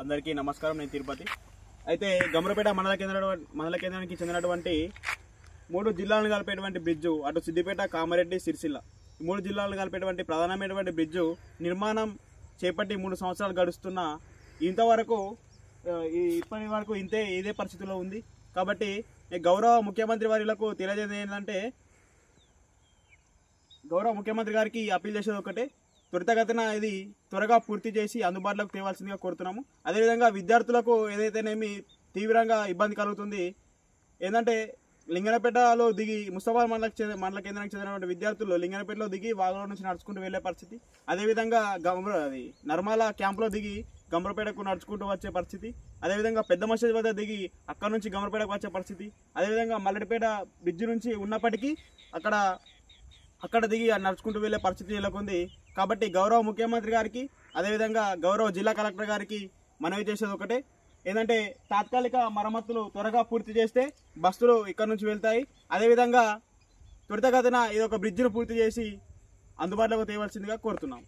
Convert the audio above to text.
అందరికీ నమస్కారం. నేను తిరుపతి. అయితే గమ్రపేట మండల కేంద్రానికి చెందినటువంటి 3 జిల్లాలను కలిపేటువంటి బ్రిడ్జు, అటు సిద్దిపేట, కామారెడ్డి, సిరిసిల్ల 3 జిల్లాలను కలిపేటువంటి ప్రధానమైనటువంటి బ్రిడ్జు నిర్మాణం చేపట్టి 3 సంవత్సరాలు గడుస్తున్నా ఇంతవరకు ఇప్పటి వరకు ఇదే పరిస్థితిలో ఉంది. కాబట్టి గౌరవ ముఖ్యమంత్రి వారికి తెలియజేది ఏంటంటే, గౌరవ ముఖ్యమంత్రి గారికి అప్పీల్ చేసేది ఒకటే, త్వరితగతిన ఇది త్వరగా పూర్తి చేసి అందుబాటులోకి తేవాల్సిందిగా కోరుతున్నాము. అదేవిధంగా విద్యార్థులకు ఏదైతేనేమి తీవ్రంగా ఇబ్బంది కలుగుతుంది. ఏంటంటే లింగనపేటలో దిగి ముస్తాబాద్ మండల కేంద్రానికి చెందినటువంటి విద్యార్థులు లింగనపేటలో దిగి వాగులో నుంచి నడుచుకుంటూ వెళ్లే పరిస్థితి. అదేవిధంగా నర్మల క్యాంపులో దిగి గమ్రపేటకు నడుచుకుంటూ వచ్చే పరిస్థితి. అదేవిధంగా పెద్ద మసీద్ వద్ద దిగి అక్కడ నుంచి గమ్రపేటకు వచ్చే పరిస్థితి. అదేవిధంగా మల్లెడిపేట బ్రిడ్జి నుంచి ఉన్నప్పటికీ అక్కడ దిగి నడుచుకుంటూ వెళ్లే పరిస్థితి నెలకొంది. కాబట్టి గౌరవ ముఖ్యమంత్రి గారికి, అదేవిధంగా గౌరవ జిల్లా కలెక్టర్ గారికి మనవి చేసేది ఒకటే, ఏంటంటే తాత్కాలిక మరమ్మతులు త్వరగా పూర్తి చేస్తే బస్సులు ఇక్కడ నుంచి వెళ్తాయి. అదేవిధంగా త్వరితగతిన ఇది ఒక బ్రిడ్జిను పూర్తి చేసి అందుబాటులోకి తేవాల్సిందిగా కోరుతున్నాం.